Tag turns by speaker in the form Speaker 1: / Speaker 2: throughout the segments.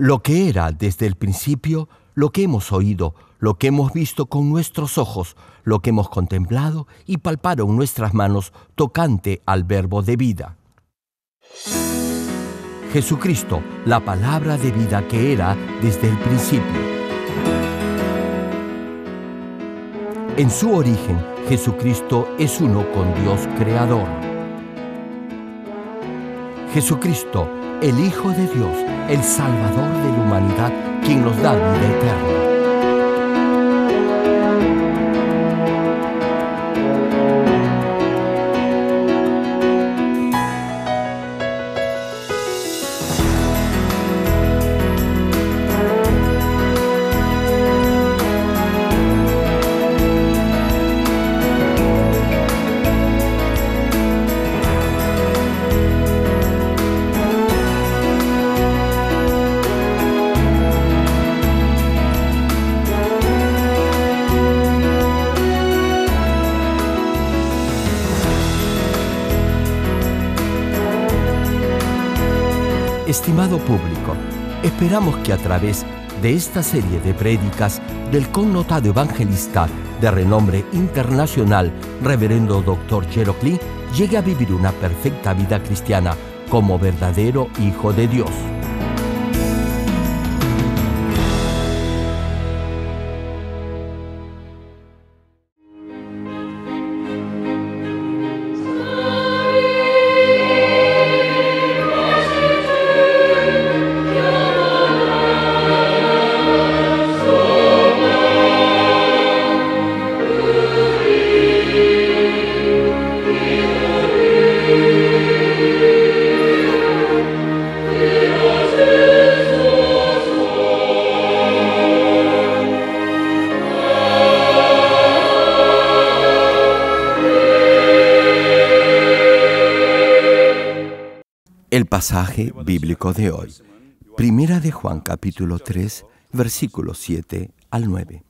Speaker 1: Lo que era desde el principio, lo que hemos oído, lo que hemos visto con nuestros ojos, lo que hemos contemplado y palparon nuestras manos tocante al Verbo de vida. Jesucristo, la palabra de vida que era desde el principio. En su origen, Jesucristo es uno con Dios Creador. Jesucristo, el Hijo de Dios, el Salvador de la humanidad, quien nos da vida eterna. Estimado público, esperamos que a través de esta serie de prédicas del connotado evangelista de renombre internacional, Reverendo Dr. Gerald Lee, llegue a vivir una perfecta vida cristiana como verdadero Hijo de Dios. El pasaje bíblico de hoy, Primera de Juan capítulo 3, versículos 7 al 9.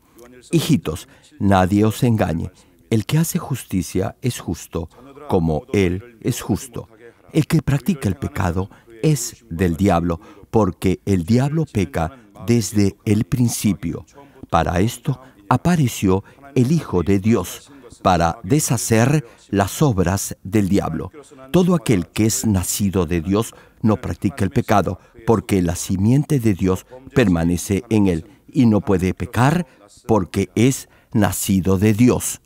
Speaker 1: Hijitos, nadie os engañe. El que hace justicia es justo, como Él es justo. El que practica el pecado es del diablo, porque el diablo peca desde el principio. Para esto apareció el Hijo de Dios, para deshacer las obras del diablo. Todo aquel que es nacido de Dios no practica el pecado, porque la simiente de Dios permanece en él, y no puede pecar porque es nacido de Dios.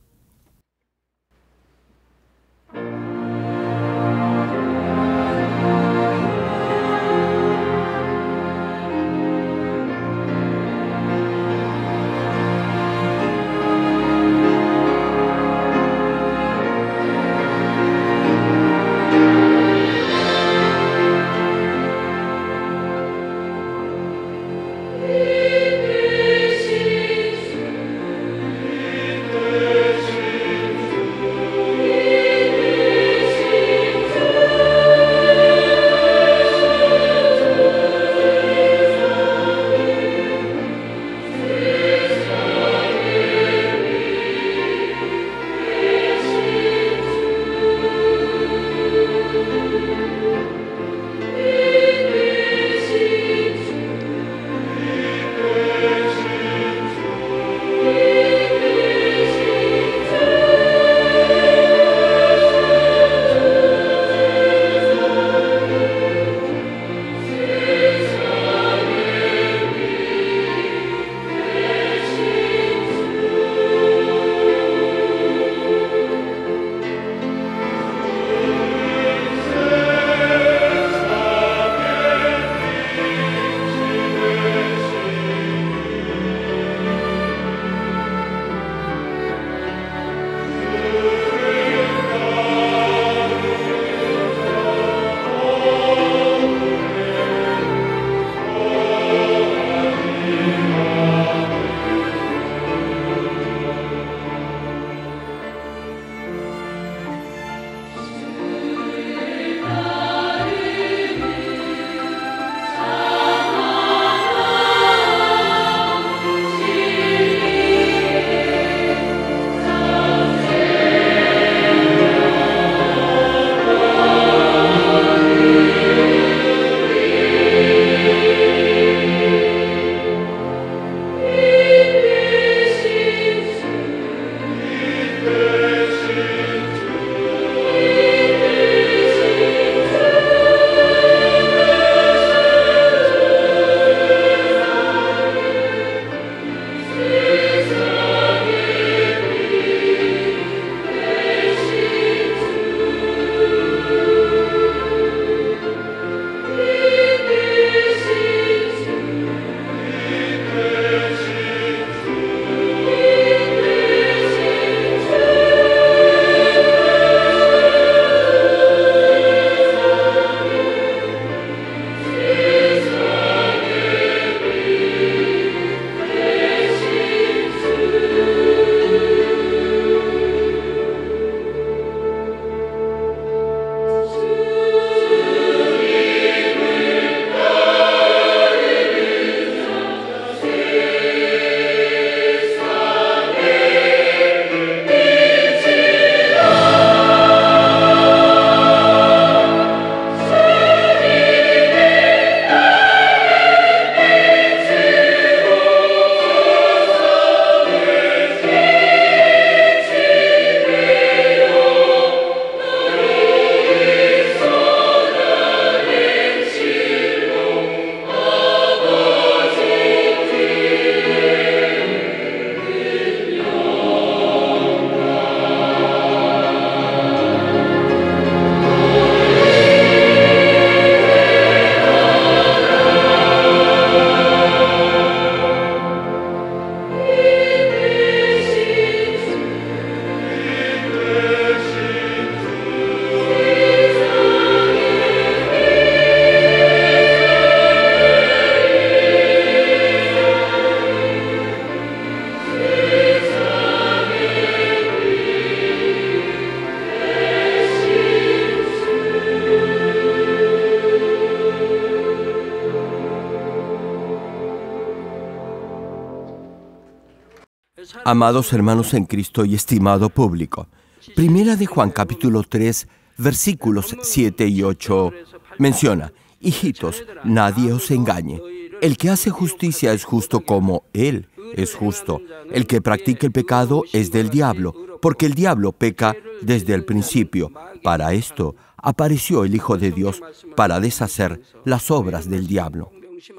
Speaker 1: Amados hermanos en Cristo y estimado público, Primera de Juan capítulo 3, versículos 7 y 8 menciona: hijitos, nadie os engañe. El que hace justicia es justo como Él es justo. El que practica el pecado es del diablo, porque el diablo peca desde el principio. Para esto apareció el Hijo de Dios, para deshacer las obras del diablo.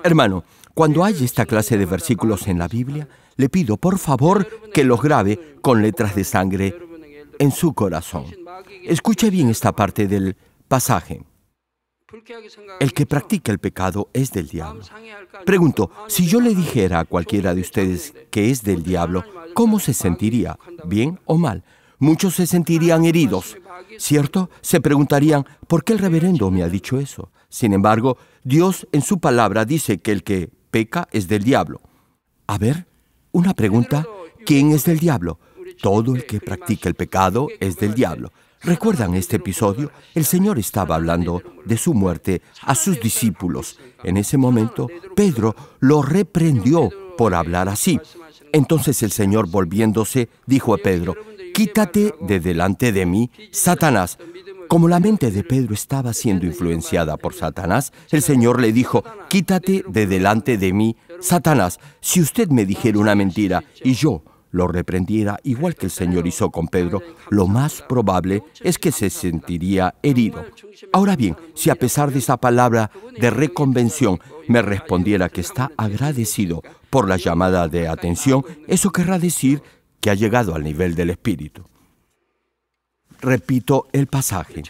Speaker 1: Hermano, cuando hay esta clase de versículos en la Biblia, le pido por favor que los grabe con letras de sangre en su corazón. Escuche bien esta parte del pasaje. El que practica el pecado es del diablo. Pregunto, si yo le dijera a cualquiera de ustedes que es del diablo, ¿cómo se sentiría? ¿Bien o mal? Muchos se sentirían heridos, ¿cierto? Se preguntarían, ¿por qué el reverendo me ha dicho eso? Sin embargo, Dios en su palabra dice que el que peca es del diablo. A ver, una pregunta, ¿quién es del diablo? Todo el que practica el pecado es del diablo. ¿Recuerdan este episodio? El Señor estaba hablando de su muerte a sus discípulos. En ese momento, Pedro lo reprendió por hablar así. Entonces el Señor, volviéndose, dijo a Pedro: quítate de delante de mí, Satanás. Como la mente de Pedro estaba siendo influenciada por Satanás, el Señor le dijo: quítate de delante de mí, Satanás. Si usted me dijera una mentira y yo lo reprendiera igual que el Señor hizo con Pedro, lo más probable es que se sentiría herido. Ahora bien, si a pesar de esa palabra de reconvención me respondiera que está agradecido por la llamada de atención, eso querrá decir que ha llegado al nivel del Espíritu. Repito el pasaje.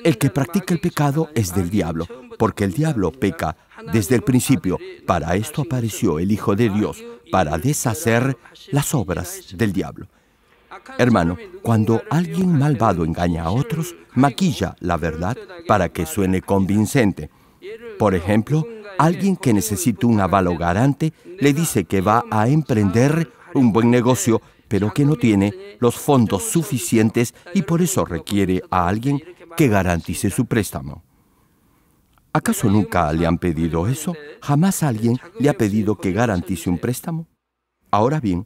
Speaker 1: El que practica el pecado es del diablo, porque el diablo peca desde el principio. Para esto apareció el Hijo de Dios, para deshacer las obras del diablo. Hermano, cuando alguien malvado engaña a otros, maquilla la verdad para que suene convincente. Por ejemplo, alguien que necesita un avalo garante le dice que va a emprender un buen negocio, pero que no tiene los fondos suficientes y por eso requiere a alguien que garantice su préstamo. ¿Acaso nunca le han pedido eso? ¿Jamás alguien le ha pedido que garantice un préstamo? Ahora bien,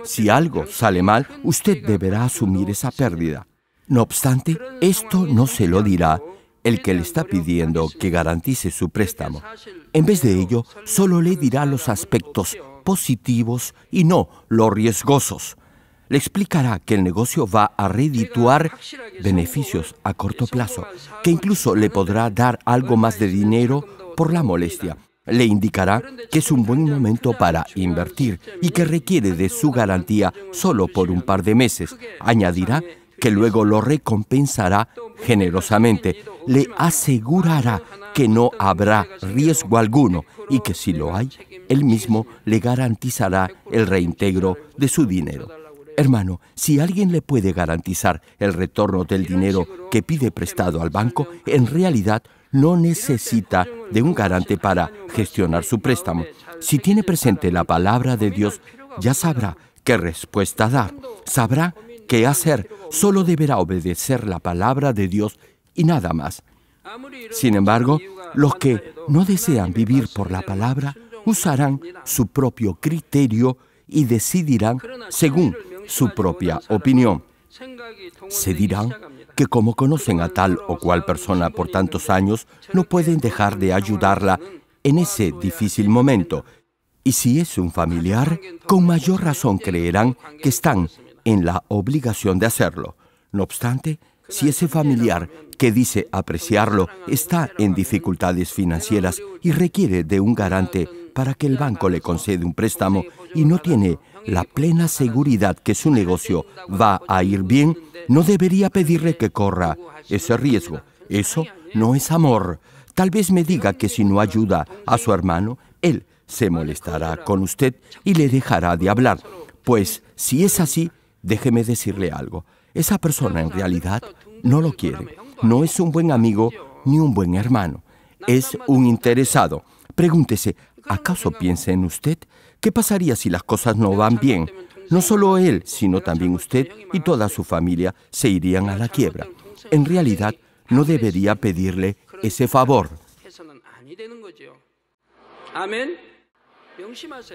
Speaker 1: si algo sale mal, usted deberá asumir esa pérdida. No obstante, esto no se lo dirá el que le está pidiendo que garantice su préstamo. En vez de ello, solo le dirá los aspectos positivos y no los riesgosos. Le explicará que el negocio va a redituar beneficios a corto plazo, que incluso le podrá dar algo más de dinero por la molestia. Le indicará que es un buen momento para invertir y que requiere de su garantía solo por un par de meses. Añadirá que luego lo recompensará generosamente. Le asegurará que no habrá riesgo alguno y que si lo hay, él mismo le garantizará el reintegro de su dinero. Hermano, si alguien le puede garantizar el retorno del dinero que pide prestado al banco, en realidad no necesita de un garante para gestionar su préstamo. Si tiene presente la palabra de Dios, ya sabrá qué respuesta dar. Sabrá qué hacer. Solo deberá obedecer la palabra de Dios y nada más. Sin embargo, los que no desean vivir por la palabra usarán su propio criterio y decidirán según su propia opinión. Se dirán que como conocen a tal o cual persona por tantos años, no pueden dejar de ayudarla en ese difícil momento. Y si es un familiar, con mayor razón creerán que están en la obligación de hacerlo. No obstante, si ese familiar que dice apreciarlo está en dificultades financieras y requiere de un garante para que el banco le conceda un préstamo y no tiene la plena seguridad que su negocio va a ir bien, no debería pedirle que corra ese riesgo. Eso no es amor. Tal vez me diga que si no ayuda a su hermano, él se molestará con usted y le dejará de hablar. Pues, si es así, déjeme decirle algo. Esa persona en realidad no lo quiere. No es un buen amigo ni un buen hermano. Es un interesado. Pregúntese, ¿acaso piensa en usted? ¿Qué pasaría si las cosas no van bien? No solo él, sino también usted y toda su familia se irían a la quiebra. En realidad, no debería pedirle ese favor.
Speaker 2: Amén.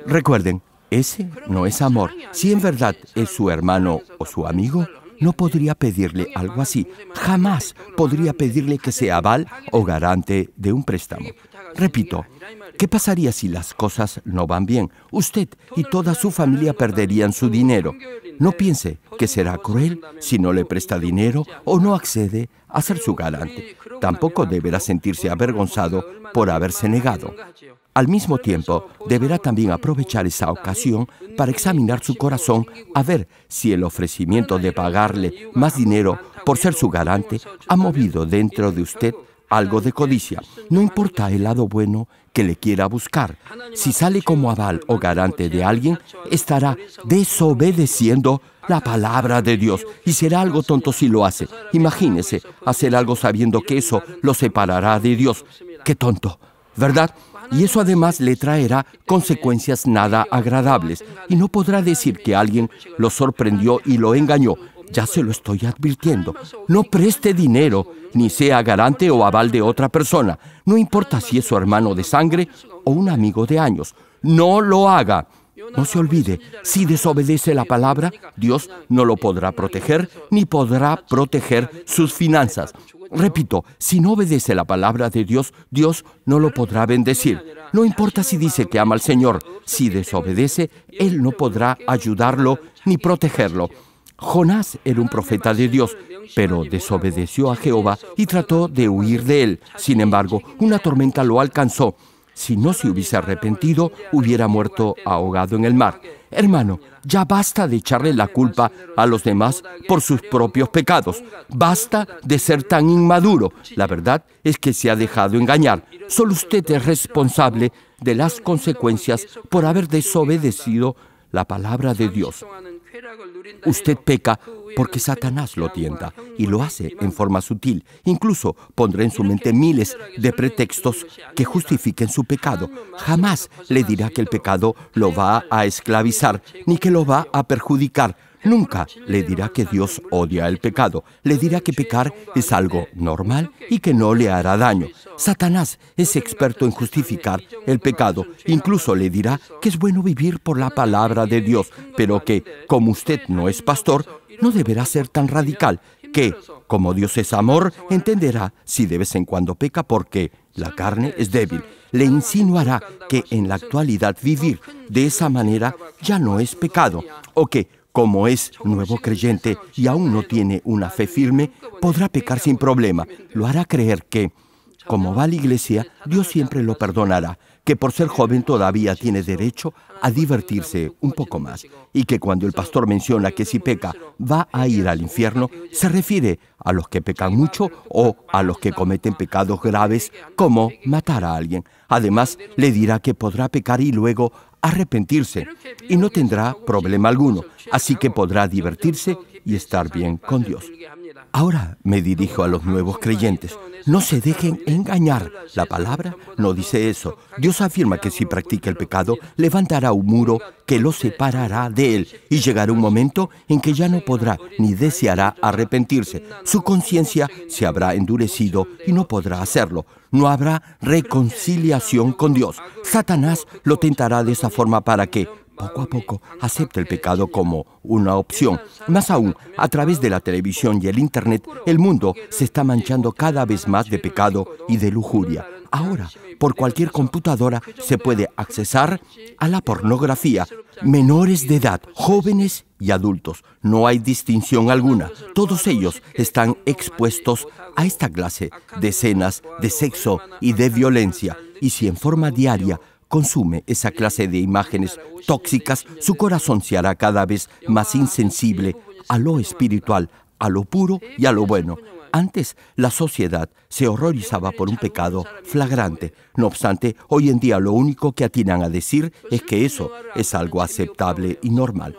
Speaker 1: Recuerden, Ese no es amor. Si en verdad es su hermano o su amigo, no podría pedirle algo así. Jamás podría pedirle que sea aval o garante de un préstamo. Repito, ¿qué pasaría si las cosas no van bien? Usted y toda su familia perderían su dinero. No piense que será cruel si no le presta dinero o no accede a ser su garante. Tampoco deberá sentirse avergonzado por haberse negado. Al mismo tiempo, deberá también aprovechar esa ocasión para examinar su corazón a ver si el ofrecimiento de pagarle más dinero por ser su garante ha movido dentro de usted algo de codicia. No importa el lado bueno que le quiera buscar. Si sale como aval o garante de alguien, estará desobedeciendo la palabra de Dios y será algo tonto si lo hace. Imagínese hacer algo sabiendo que eso lo separará de Dios. ¡Qué tonto! ¿Verdad? Y eso además le traerá consecuencias nada agradables. Y no podrá decir que alguien lo sorprendió y lo engañó. Ya se lo estoy advirtiendo. No preste dinero, ni sea garante o aval de otra persona. No importa si es su hermano de sangre o un amigo de años. No lo haga. No se olvide, si desobedece la palabra, Dios no lo podrá proteger, ni podrá proteger sus finanzas. Repito, si no obedece la palabra de Dios, Dios no lo podrá bendecir. No importa si dice que ama al Señor, si desobedece, Él no podrá ayudarlo ni protegerlo. Jonás era un profeta de Dios, pero desobedeció a Jehová y trató de huir de él. Sin embargo, una tormenta lo alcanzó. Si no se hubiese arrepentido, hubiera muerto ahogado en el mar. Hermano, ya basta de echarle la culpa a los demás por sus propios pecados. Basta de ser tan inmaduro. La verdad es que se ha dejado engañar. Solo usted es responsable de las consecuencias por haber desobedecido la palabra de Dios. Usted peca porque Satanás lo tienta y lo hace en forma sutil. Incluso pondrá en su mente miles de pretextos que justifiquen su pecado. Jamás le dirá que el pecado lo va a esclavizar ni que lo va a perjudicar. Nunca le dirá que Dios odia el pecado. Le dirá que pecar es algo normal y que no le hará daño. Satanás es experto en justificar el pecado. Incluso le dirá que es bueno vivir por la palabra de Dios, pero que, como usted no es pastor, no deberá ser tan radical, que, como Dios es amor, entenderá si de vez en cuando peca porque la carne es débil. Le insinuará que en la actualidad vivir de esa manera ya no es pecado, o que, como es nuevo creyente y aún no tiene una fe firme, podrá pecar sin problema. Lo hará creer que, como va a la iglesia, Dios siempre lo perdonará, que por ser joven todavía tiene derecho a divertirse un poco más, y que cuando el pastor menciona que si peca va a ir al infierno, se refiere a los que pecan mucho o a los que cometen pecados graves como matar a alguien. Además, le dirá que podrá pecar y luego arrepentirse, y no tendrá problema alguno, así que podrá divertirse y estar bien con Dios. Ahora me dirijo a los nuevos creyentes. No se dejen engañar. La palabra no dice eso. Dios afirma que si practica el pecado, levantará un muro que lo separará de él, y llegará un momento en que ya no podrá ni deseará arrepentirse. Su conciencia se habrá endurecido y no podrá hacerlo. No habrá reconciliación con Dios. Satanás lo tentará de esa forma para que, poco a poco, acepte el pecado como una opción. Más aún, a través de la televisión y el Internet, el mundo se está manchando cada vez más de pecado y de lujuria. Ahora, por cualquier computadora se puede accesar a la pornografía. Menores de edad, jóvenes y adultos. No hay distinción alguna. Todos ellos están expuestos a esta clase de escenas de sexo y de violencia. Y si en forma diaria consume esa clase de imágenes tóxicas, su corazón se hará cada vez más insensible a lo espiritual, a lo puro y a lo bueno. Antes, la sociedad se horrorizaba por un pecado flagrante. No obstante, hoy en día lo único que atinan a decir es que eso es algo aceptable y normal.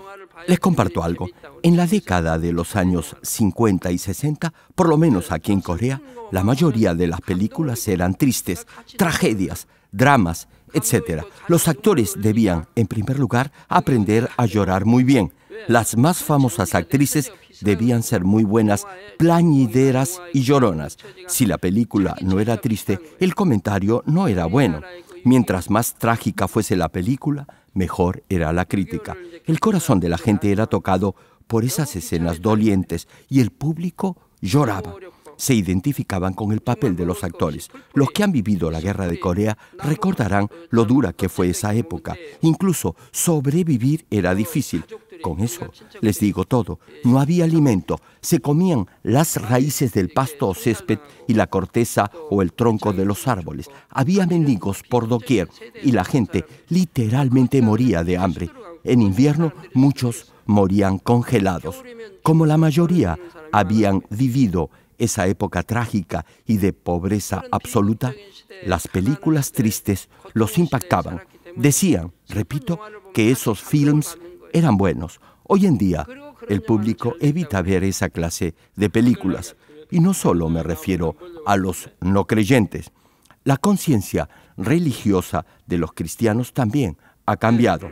Speaker 1: Les comparto algo. En la década de los años 50 y 60, por lo menos aquí en Corea, la mayoría de las películas eran tristes, tragedias, dramas, etc. Los actores debían, en primer lugar, aprender a llorar muy bien. Las más famosas actrices debían ser muy buenas plañideras y lloronas. Si la película no era triste, el comentario no era bueno. Mientras más trágica fuese la película, mejor era la crítica. El corazón de la gente era tocado por esas escenas dolientes y el público lloraba. Se identificaban con el papel de los actores. Los que han vivido la guerra de Corea recordarán lo dura que fue esa época. Incluso sobrevivir era difícil. Con eso les digo todo. No había alimento. Se comían las raíces del pasto o césped y la corteza o el tronco de los árboles. Había mendigos por doquier y la gente literalmente moría de hambre. En invierno muchos morían congelados. Como la mayoría habían vivido esa época trágica y de pobreza absoluta, las películas tristes los impactaban. Decían, repito, que esos films eran buenos. Hoy en día, el público evita ver esa clase de películas. Y no solo me refiero a los no creyentes. La conciencia religiosa de los cristianos también ha cambiado.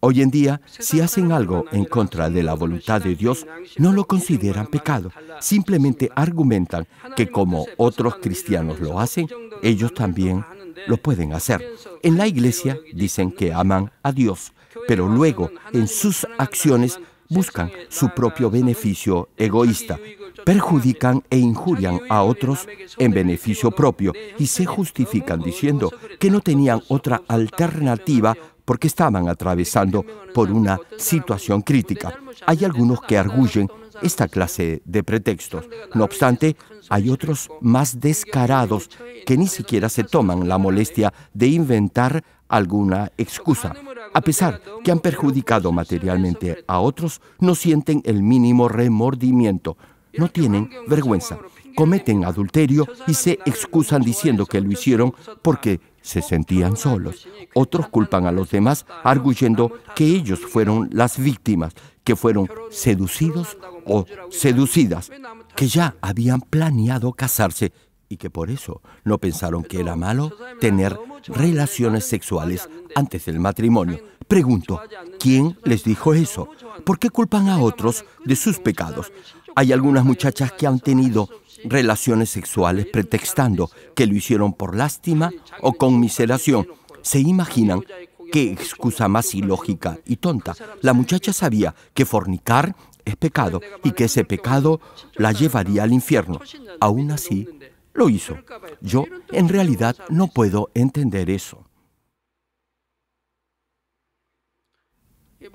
Speaker 1: Hoy en día, si hacen algo en contra de la voluntad de Dios, no lo consideran pecado. Simplemente argumentan que como otros cristianos lo hacen, ellos también lo pueden hacer. En la iglesia dicen que aman a Dios, pero luego en sus acciones buscan su propio beneficio egoísta. Perjudican e injurian a otros en beneficio propio y se justifican diciendo que no tenían otra alternativa porque estaban atravesando por una situación crítica. Hay algunos que arguyen esta clase de pretextos. No obstante, hay otros más descarados que ni siquiera se toman la molestia de inventar alguna excusa. A pesar que han perjudicado materialmente a otros, no sienten el mínimo remordimiento. No tienen vergüenza. Cometen adulterio y se excusan diciendo que lo hicieron porque se sentían solos. Otros culpan a los demás arguyendo que ellos fueron las víctimas, que fueron seducidos o seducidas, que ya habían planeado casarse y que por eso no pensaron que era malo tener relaciones sexuales antes del matrimonio. Pregunto, ¿quién les dijo eso? ¿Por qué culpan a otros de sus pecados? Hay algunas muchachas que han tenido relaciones sexuales pretextando que lo hicieron por lástima o conmiseración. ¿Se imaginan qué excusa más ilógica y tonta? La muchacha sabía que fornicar es pecado y que ese pecado la llevaría al infierno. Aún así, lo hizo. Yo, en realidad, no puedo entender eso.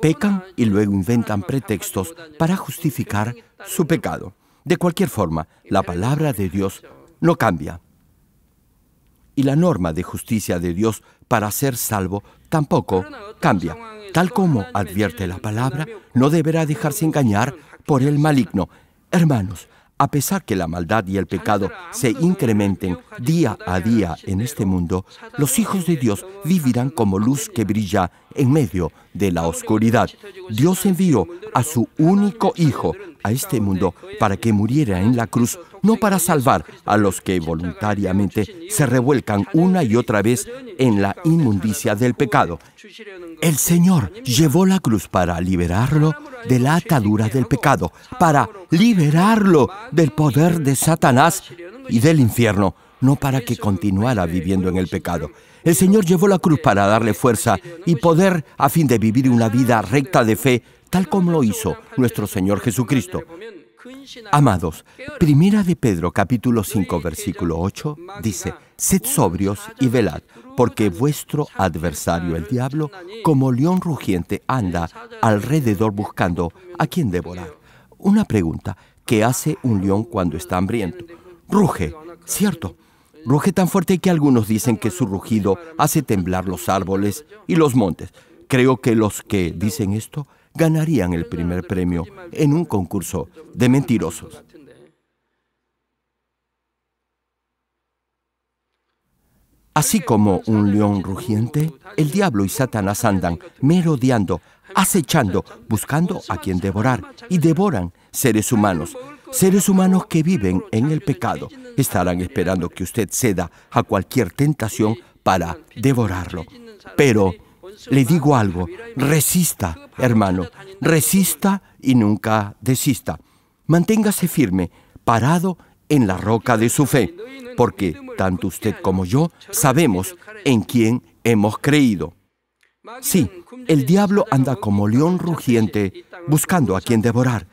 Speaker 1: Pecan y luego inventan pretextos para justificar su pecado. De cualquier forma, la palabra de Dios no cambia. Y la norma de justicia de Dios para ser salvo tampoco cambia. Tal como advierte la palabra, no deberá dejarse engañar por el maligno. Hermanos, a pesar que la maldad y el pecado se incrementen día a día en este mundo, los hijos de Dios vivirán como luz que brilla en medio de la oscuridad. Dios envió a su único Hijo a este mundo para que muriera en la cruz, no para salvar a los que voluntariamente se revuelcan una y otra vez en la inmundicia del pecado. El Señor llevó la cruz para liberarlo de la atadura del pecado, para liberarlo del poder de Satanás y del infierno, no para que continuara viviendo en el pecado. El Señor llevó la cruz para darle fuerza y poder a fin de vivir una vida recta de fe, tal como lo hizo nuestro Señor Jesucristo. Amados, Primera de Pedro, capítulo 5, versículo 8, dice: «Sed sobrios y velad, porque vuestro adversario el diablo, como león rugiente, anda alrededor buscando a quien devorar». Una pregunta: ¿qué hace un león cuando está hambriento? Ruge, ¿cierto? Ruge tan fuerte que algunos dicen que su rugido hace temblar los árboles y los montes. Creo que los que dicen esto ganarían el primer premio en un concurso de mentirosos. Así como un león rugiente, el diablo y Satanás andan merodeando, acechando, buscando a quien devorar, y devoran seres humanos que viven en el pecado. Estarán esperando que usted ceda a cualquier tentación para devorarlo. Pero le digo algo, resista, hermano, resista y nunca desista. Manténgase firme, parado en la roca de su fe, porque tanto usted como yo sabemos en quién hemos creído. Sí, el diablo anda como león rugiente buscando a quien devorar.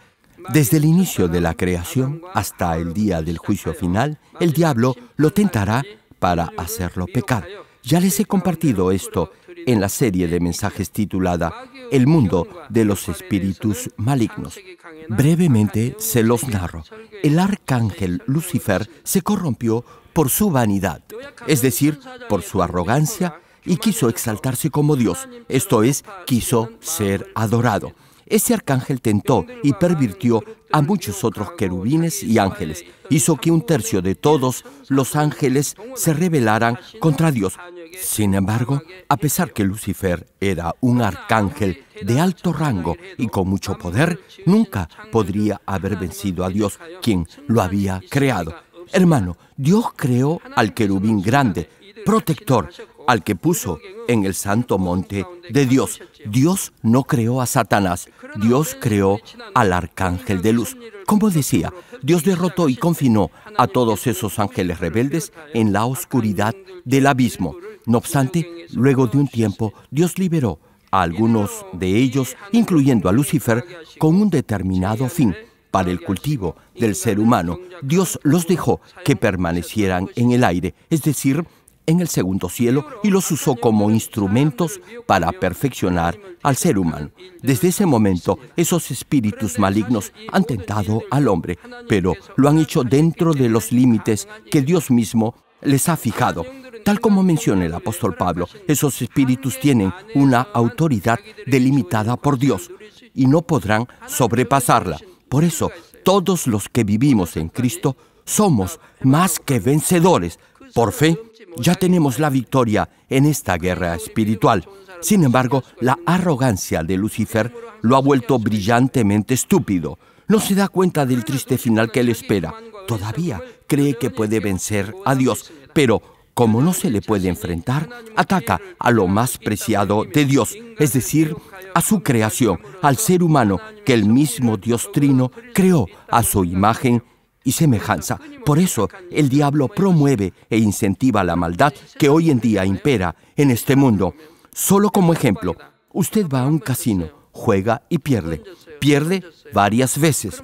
Speaker 1: Desde el inicio de la creación hasta el día del juicio final, el diablo lo tentará para hacerlo pecar. Ya les he compartido esto en la serie de mensajes titulada El mundo de los espíritus malignos. Brevemente se los narro. El arcángel Lucifer se corrompió por su vanidad, es decir, por su arrogancia, y quiso exaltarse como Dios, esto es, quiso ser adorado. Ese arcángel tentó y pervirtió a muchos otros querubines y ángeles. Hizo que 1/3 de todos los ángeles se rebelaran contra Dios. Sin embargo, a pesar que Lucifer era un arcángel de alto rango y con mucho poder, nunca podría haber vencido a Dios, quien lo había creado. Hermano, Dios creó al querubín grande, protector, al que puso en el santo monte de Dios. Dios no creó a Satanás, Dios creó al arcángel de luz. Como decía, Dios derrotó y confinó a todos esos ángeles rebeldes en la oscuridad del abismo. No obstante, luego de un tiempo, Dios liberó a algunos de ellos, incluyendo a Lucifer, con un determinado fin. Para el cultivo del ser humano, Dios los dejó que permanecieran en el aire, es decir, en el segundo cielo, y los usó como instrumentos para perfeccionar al ser humano. Desde ese momento, esos espíritus malignos han tentado al hombre, pero lo han hecho dentro de los límites que Dios mismo les ha fijado. Tal como menciona el apóstol Pablo, esos espíritus tienen una autoridad delimitada por Dios y no podrán sobrepasarla. Por eso, todos los que vivimos en Cristo somos más que vencedores. Por fe, ya tenemos la victoria en esta guerra espiritual. Sin embargo, la arrogancia de Lucifer lo ha vuelto brillantemente estúpido. No se da cuenta del triste final que le espera. Todavía cree que puede vencer a Dios, pero como no se le puede enfrentar, ataca a lo más preciado de Dios, es decir, a su creación, al ser humano que el mismo Dios Trino creó a su imagen y semejanza. Por eso, el diablo promueve e incentiva la maldad que hoy en día impera en este mundo. Solo como ejemplo, usted va a un casino, juega y pierde. Pierde varias veces.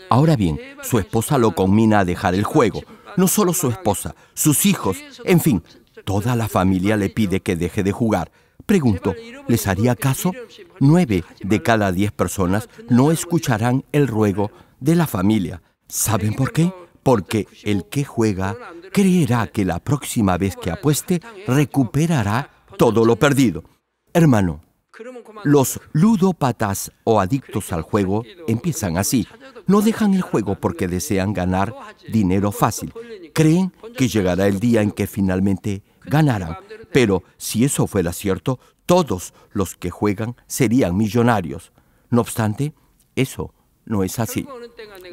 Speaker 1: Ahora bien, su esposa lo conmina a dejar el juego. No solo su esposa, sus hijos, en fin, toda la familia le pide que deje de jugar. Pregunto, ¿les haría caso? 9 de cada 10 personas no escucharán el ruego de la familia. ¿Saben por qué? Porque el que juega creerá que la próxima vez que apueste recuperará todo lo perdido. Hermano, los ludópatas o adictos al juego empiezan así. No dejan el juego porque desean ganar dinero fácil. Creen que llegará el día en que finalmente ganarán. Pero si eso fuera cierto, todos los que juegan serían millonarios. No obstante, eso no es así.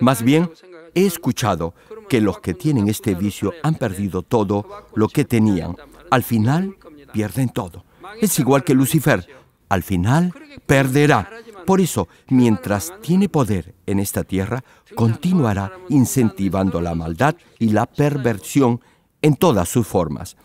Speaker 1: Más bien, he escuchado que los que tienen este vicio han perdido todo lo que tenían. Al final, pierden todo. Es igual que Lucifer. Al final, perderá. Por eso, mientras tiene poder en esta tierra, continuará incentivando la maldad y la perversión en todas sus formas.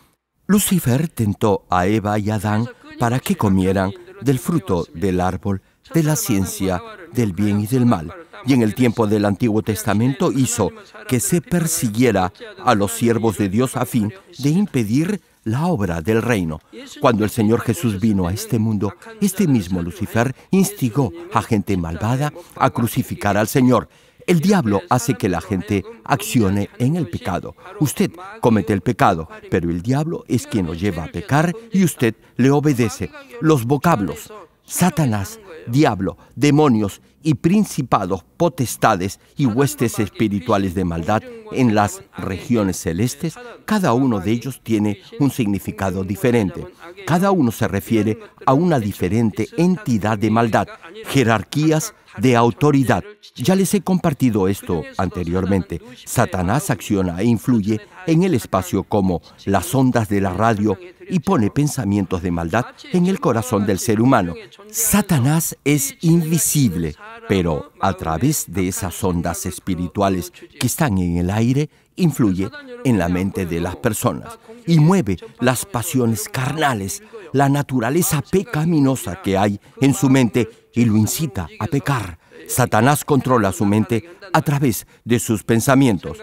Speaker 1: Lucifer tentó a Eva y Adán para que comieran del fruto del árbol de la ciencia del bien y del mal. Y en el tiempo del Antiguo Testamento hizo que se persiguiera a los siervos de Dios a fin de impedir la obra del reino. Cuando el Señor Jesús vino a este mundo, este mismo Lucifer instigó a gente malvada a crucificar al Señor. El diablo hace que la gente accione en el pecado. Usted comete el pecado, pero el diablo es quien lo lleva a pecar y usted le obedece. Los vocablos Satanás, diablo, demonios y principados, potestades y huestes espirituales de maldad en las regiones celestes, cada uno de ellos tiene un significado diferente. Cada uno se refiere a una diferente entidad de maldad, jerarquías de autoridad. Ya les he compartido esto anteriormente. Satanás acciona e influye en el espacio como las ondas de la radio y pone pensamientos de maldad en el corazón del ser humano. Satanás es invisible, pero a través de esas ondas espirituales que están en el aire, influye en la mente de las personas y mueve las pasiones carnales, la naturaleza pecaminosa que hay en su mente y lo incita a pecar. Satanás controla su mente a través de sus pensamientos.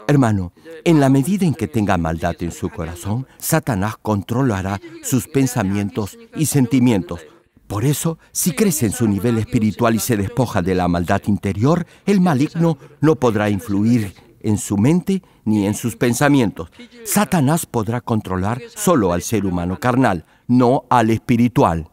Speaker 1: Hermano, en la medida en que tenga maldad en su corazón, Satanás controlará sus pensamientos y sentimientos. Por eso, si crece en su nivel espiritual y se despoja de la maldad interior, el maligno no podrá influir en su mente ni en sus pensamientos. Satanás podrá controlar solo al ser humano carnal, no al espiritual.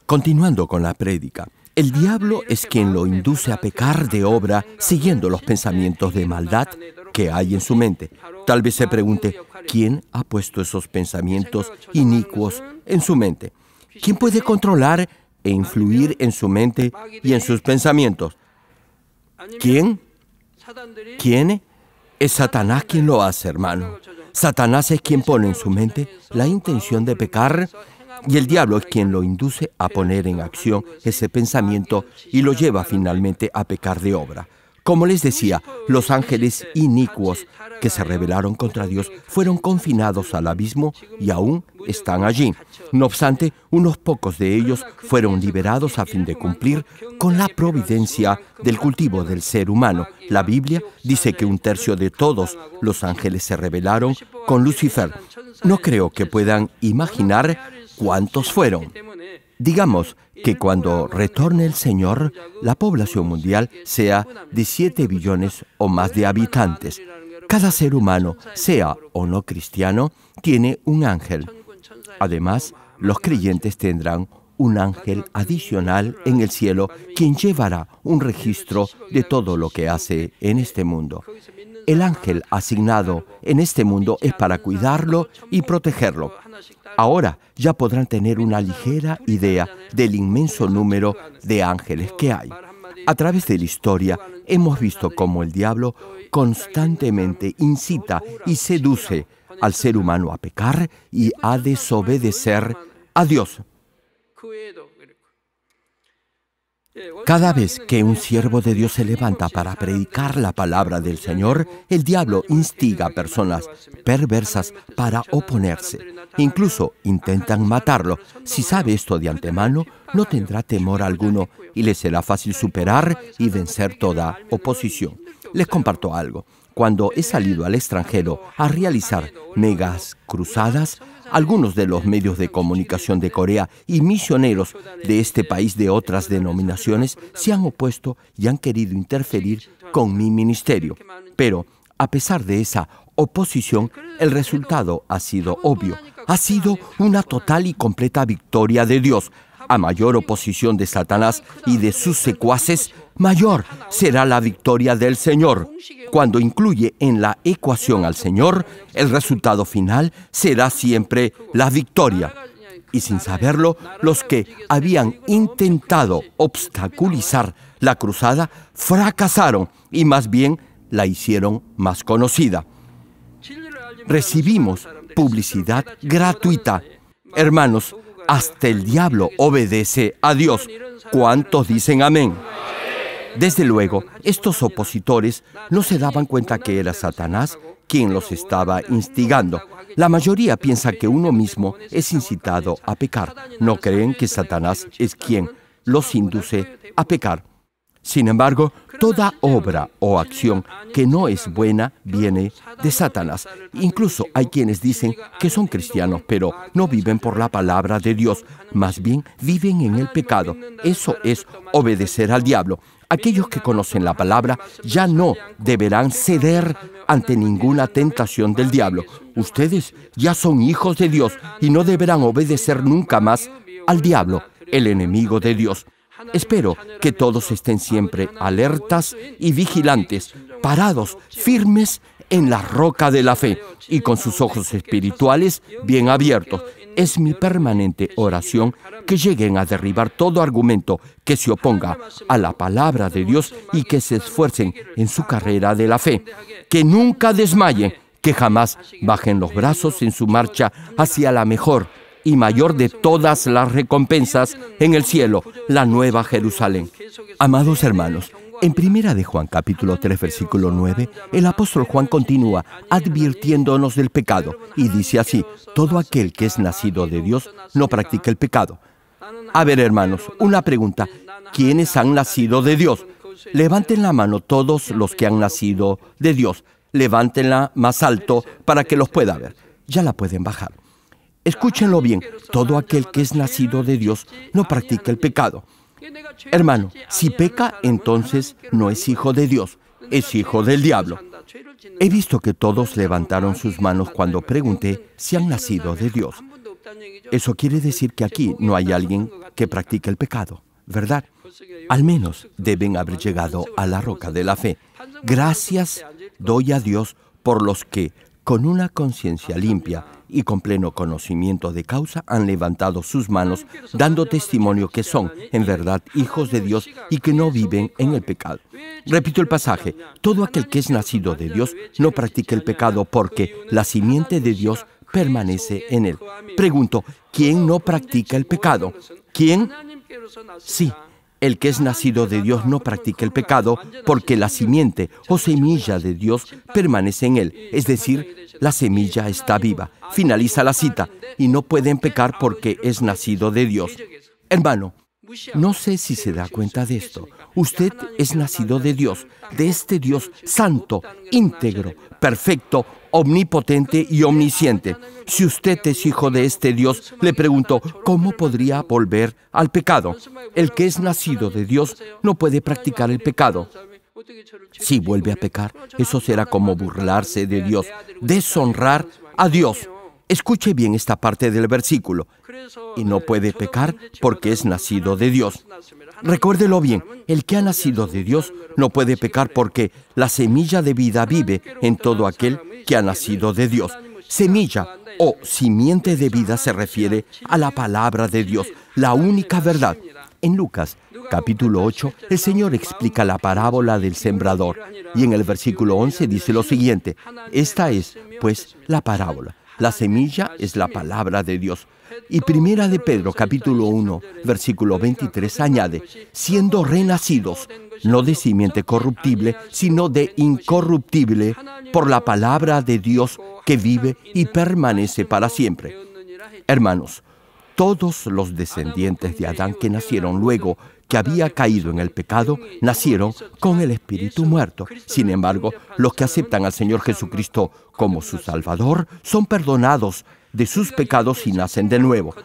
Speaker 1: Continuando con la prédica, el diablo es quien lo induce a pecar de obra siguiendo los pensamientos de maldad que hay en su mente. Tal vez se pregunte, ¿quién ha puesto esos pensamientos inicuos en su mente? ¿Quién puede controlar e influir en su mente y en sus pensamientos? ¿Quién? ¿Quién? Es Satanás quien lo hace, hermano. Satanás es quien pone en su mente la intención de pecar y el diablo es quien lo induce a poner en acción ese pensamiento y lo lleva finalmente a pecar de obra. Como les decía, los ángeles inicuos que se rebelaron contra Dios fueron confinados al abismo y aún están allí. No obstante, unos pocos de ellos fueron liberados a fin de cumplir con la providencia del cultivo del ser humano. La Biblia dice que 1/3 de todos los ángeles se rebelaron con Lucifer. No creo que puedan imaginar cuántos fueron. Digamos que cuando retorne el Señor, la población mundial sea de 7 billones o más de habitantes. Cada ser humano, sea o no cristiano, tiene un ángel. Además, los creyentes tendrán un ángel adicional en el cielo, quien llevará un registro de todo lo que hace en este mundo. El ángel asignado en este mundo es para cuidarlo y protegerlo. Ahora ya podrán tener una ligera idea del inmenso número de ángeles que hay. A través de la historia hemos visto cómo el diablo constantemente incita y seduce al ser humano a pecar y a desobedecer a Dios. Cada vez que un siervo de Dios se levanta para predicar la palabra del Señor, el diablo instiga a personas perversas para oponerse. Incluso intentan matarlo. Si sabe esto de antemano, no tendrá temor alguno y le será fácil superar y vencer toda oposición. Les comparto algo. Cuando he salido al extranjero a realizar megas cruzadas, algunos de los medios de comunicación de Corea y misioneros de este país de otras denominaciones se han opuesto y han querido interferir con mi ministerio. Pero, a pesar de esa oposición, el resultado ha sido obvio. Ha sido una total y completa victoria de Dios. A mayor oposición de Satanás y de sus secuaces, mayor será la victoria del Señor. Cuando incluye en la ecuación al Señor, el resultado final será siempre la victoria. Y sin saberlo, los que habían intentado obstaculizar la cruzada fracasaron y más bien la hicieron más conocida. Recibimos publicidad gratuita. Hermanos, hasta el diablo obedece a Dios. ¿Cuántos dicen amén? Desde luego, estos opositores no se daban cuenta que era Satanás quien los estaba instigando. La mayoría piensa que uno mismo es incitado a pecar. No creen que Satanás es quien los induce a pecar. Sin embargo, toda obra o acción que no es buena viene de Satanás. Incluso hay quienes dicen que son cristianos, pero no viven por la palabra de Dios. Más bien, viven en el pecado. Eso es obedecer al diablo. Aquellos que conocen la palabra ya no deberán ceder ante ninguna tentación del diablo. Ustedes ya son hijos de Dios y no deberán obedecer nunca más al diablo, el enemigo de Dios. Espero que todos estén siempre alertas y vigilantes, parados, firmes en la roca de la fe y con sus ojos espirituales bien abiertos. Es mi permanente oración que lleguen a derribar todo argumento que se oponga a la palabra de Dios y que se esfuercen en su carrera de la fe. Que nunca desmayen, que jamás bajen los brazos en su marcha hacia la mejor y mayor de todas las recompensas en el cielo, la Nueva Jerusalén. Amados hermanos, en 1 de Juan, capítulo 3, versículo 9, el apóstol Juan continúa advirtiéndonos del pecado y dice así: todo aquel que es nacido de Dios no practica el pecado. A ver, hermanos, una pregunta: ¿quiénes han nacido de Dios? Levanten la mano todos los que han nacido de Dios. Levántenla más alto para que los pueda ver. Ya la pueden bajar. Escúchenlo bien: todo aquel que es nacido de Dios no practica el pecado. Hermano, si peca, entonces no es hijo de Dios, es hijo del diablo. He visto que todos levantaron sus manos cuando pregunté si han nacido de Dios. Eso quiere decir que aquí no hay alguien que practique el pecado, ¿verdad? Al menos deben haber llegado a la roca de la fe. Gracias doy a Dios por los que, con una conciencia limpia y con pleno conocimiento de causa, han levantado sus manos, dando testimonio que son, en verdad, hijos de Dios y que no viven en el pecado. Repito el pasaje: todo aquel que es nacido de Dios no practica el pecado, porque la simiente de Dios permanece en él. Pregunto: ¿quién no practica el pecado? ¿Quién? Sí. El que es nacido de Dios no practica el pecado, porque la simiente o semilla de Dios permanece en él. Es decir, la semilla está viva. Finaliza la cita. Y no pueden pecar porque es nacido de Dios. Hermano, no sé si se da cuenta de esto. Usted es nacido de Dios, de este Dios santo, íntegro, perfecto, omnipotente y omnisciente. Si usted es hijo de este Dios, le pregunto, ¿cómo podría volver al pecado? El que es nacido de Dios no puede practicar el pecado. Si vuelve a pecar, eso será como burlarse de Dios, deshonrar a Dios. Escuche bien esta parte del versículo. Y no puede pecar porque es nacido de Dios. Recuérdelo bien: el que ha nacido de Dios no puede pecar porque la semilla de vida vive en todo aquel que ha nacido de Dios. Semilla o simiente de vida se refiere a la palabra de Dios, la única verdad. En Lucas, capítulo 8, el Señor explica la parábola del sembrador y en el versículo 11 dice lo siguiente: esta es, pues, la parábola. La semilla es la palabra de Dios. Y 1 de Pedro, capítulo 1, versículo 23, añade: siendo renacidos, no de simiente corruptible, sino de incorruptible, por la palabra de Dios que vive y permanece para siempre. Hermanos, todos los descendientes de Adán que nacieron luego que había caído en el pecado, nacieron con el espíritu muerto. Sin embargo, los que aceptan al Señor Jesucristo como su Salvador son perdonados de sus pecados y nacen de nuevo.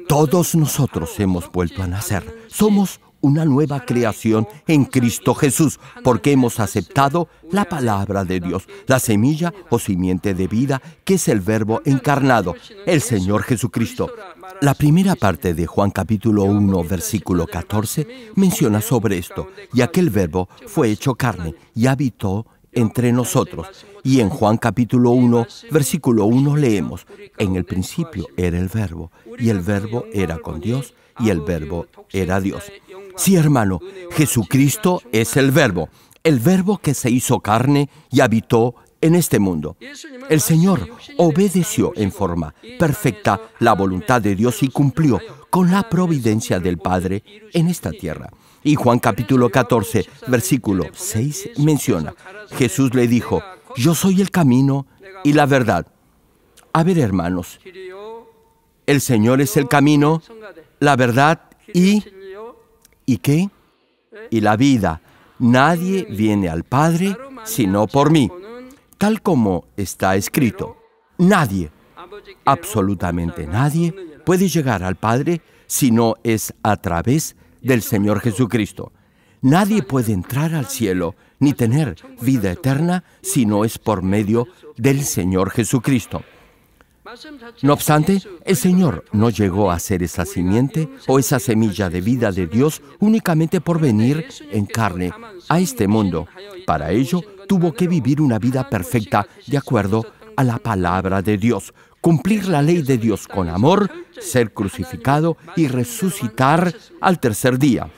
Speaker 1: Todos nosotros hemos vuelto a nacer. Somos una nueva creación en Cristo Jesús, porque hemos aceptado la palabra de Dios, la semilla o simiente de vida, que es el Verbo encarnado, el Señor Jesucristo. La primera parte de Juan capítulo 1, versículo 14, menciona sobre esto: y aquel Verbo fue hecho carne y habitó entre nosotros. Y en Juan capítulo 1, versículo 1 leemos: en el principio era el Verbo, y el Verbo era con Dios, y el Verbo era Dios. Sí, hermano, Jesucristo es el Verbo. el Verbo que se hizo carne y habitó en este mundo. El Señor obedeció en forma perfecta la voluntad de Dios y cumplió con la providencia del Padre en esta tierra. Y Juan capítulo 14, versículo 6 menciona, Jesús le dijo, yo soy el camino y la verdad. A ver, hermanos, el Señor es el camino, la verdad ¿y qué? Y la vida. Nadie viene al Padre sino por mí. Tal como está escrito, nadie, absolutamente nadie, puede llegar al Padre si no es a través del Señor Jesucristo. Nadie puede entrar al cielo ni tener vida eterna si no es por medio del Señor Jesucristo. No obstante, el Señor no llegó a ser esa simiente o esa semilla de vida de Dios únicamente por venir en carne a este mundo. Para ello, tuvo que vivir una vida perfecta de acuerdo a la palabra de Dios, cumplir la ley de Dios con amor, ser crucificado y resucitar al tercer día.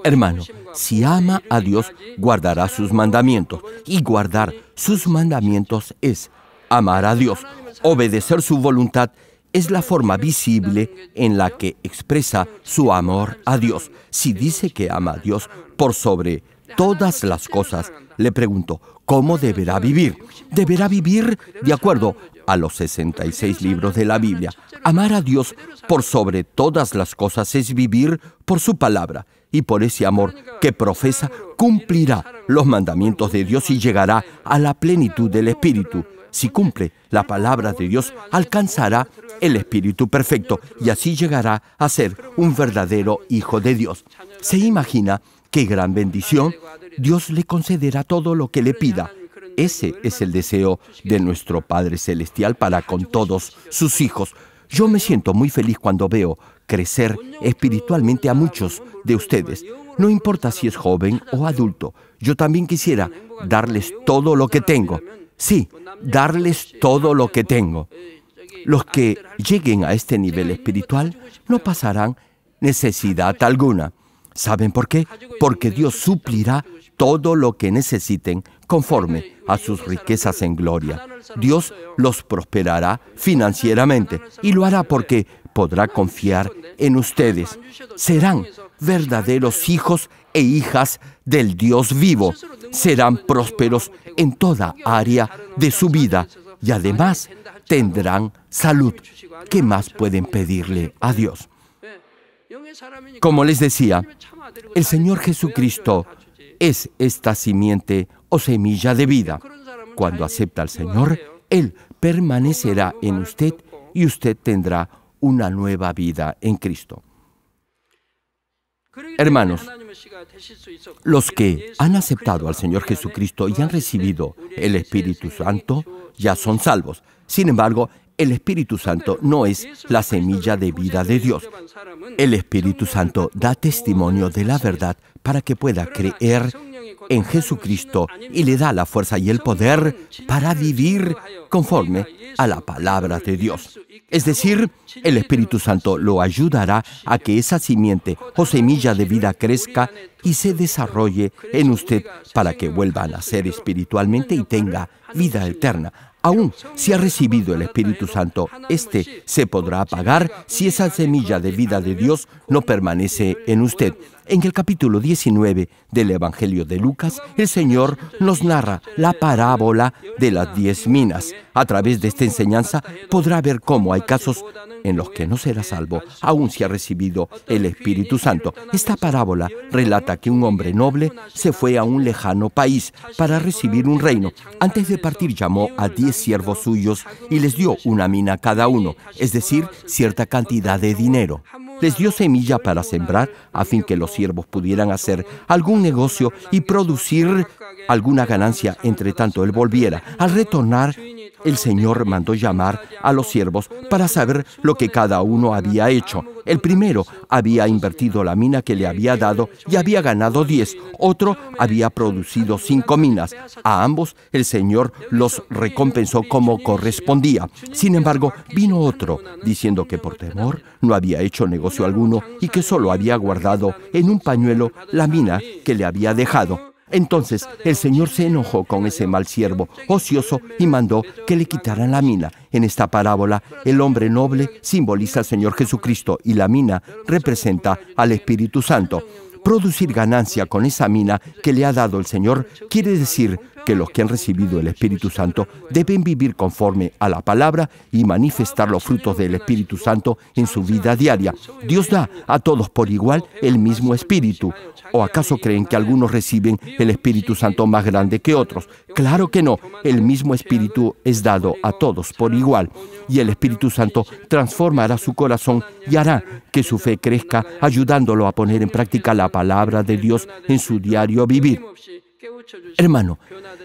Speaker 1: Hermano, si ama a Dios, guardará sus mandamientos. Y guardar sus mandamientos es amar a Dios. Obedecer su voluntad es la forma visible en la que expresa su amor a Dios. Si dice que ama a Dios por sobre todas las cosas, le pregunto, ¿cómo deberá vivir? Deberá vivir de acuerdo a los 66 libros de la Biblia. Amar a Dios por sobre todas las cosas es vivir por su palabra. Y por ese amor que profesa, cumplirá los mandamientos de Dios y llegará a la plenitud del Espíritu. Si cumple la palabra de Dios, alcanzará el Espíritu perfecto y así llegará a ser un verdadero hijo de Dios. ¿Se imagina qué gran bendición? Dios le concederá todo lo que le pida. Ese es el deseo de nuestro Padre Celestial para con todos sus hijos. Yo me siento muy feliz cuando veo crecer espiritualmente a muchos de ustedes. No importa si es joven o adulto. Yo también quisiera darles todo lo que tengo. Sí, darles todo lo que tengo. Los que lleguen a este nivel espiritual no pasarán necesidad alguna. ¿Saben por qué? Porque Dios suplirá todo lo que necesiten conforme a sus riquezas en gloria. Dios los prosperará financieramente y lo hará porque podrá confiar en ustedes. Serán verdaderos hijos e hijas del Dios vivo. Serán prósperos en toda área de su vida y además tendrán salud. ¿Qué más pueden pedirle a Dios? Como les decía, el Señor Jesucristo es esta simiente o semilla de vida. Cuando acepta al Señor, Él permanecerá en usted y usted tendrá una nueva vida en Cristo. Hermanos, los que han aceptado al Señor Jesucristo y han recibido el Espíritu Santo ya son salvos. Sin embargo, el Espíritu Santo no es la semilla de vida de Dios. El Espíritu Santo da testimonio de la verdad para que pueda creer en Jesucristo y le da la fuerza y el poder para vivir conforme a la palabra de Dios. Es decir, el Espíritu Santo lo ayudará a que esa simiente o semilla de vida crezca y se desarrolle en usted para que vuelva a nacer espiritualmente y tenga vida eterna. Aún si ha recibido el Espíritu Santo, este se podrá apagar si esa semilla de vida de Dios no permanece en usted. En el capítulo 19 del Evangelio de Lucas, el Señor nos narra la parábola de las 10 minas. A través de esta enseñanza podrá ver cómo hay casos en los que no será salvo, aun si ha recibido el Espíritu Santo. Esta parábola relata que un hombre noble se fue a un lejano país para recibir un reino. Antes de partir llamó a 10 siervos suyos y les dio una mina a cada uno, es decir, cierta cantidad de dinero. Les dio semilla para sembrar a fin que los siervos pudieran hacer algún negocio y producir alguna ganancia entre tanto él volviera. Al retornar, el Señor mandó llamar a los siervos para saber lo que cada uno había hecho. El primero había invertido la mina que le había dado y había ganado 10. Otro había producido 5 minas. A ambos el Señor los recompensó como correspondía. Sin embargo, vino otro, diciendo que por temor no había hecho negocio alguno y que solo había guardado en un pañuelo la mina que le había dejado. Entonces el Señor se enojó con ese mal siervo ocioso y mandó que le quitaran la mina. En esta parábola, el hombre noble simboliza al Señor Jesucristo y la mina representa al Espíritu Santo. Producir ganancia con esa mina que le ha dado el Señor quiere decir que los que han recibido el Espíritu Santo deben vivir conforme a la palabra y manifestar los frutos del Espíritu Santo en su vida diaria. Dios da a todos por igual el mismo Espíritu. ¿O acaso creen que algunos reciben el Espíritu Santo más grande que otros? Claro que no. El mismo Espíritu es dado a todos por igual. Y el Espíritu Santo transformará su corazón y hará que su fe crezca, ayudándolo a poner en práctica la palabra de Dios en su diario vivir. Hermano,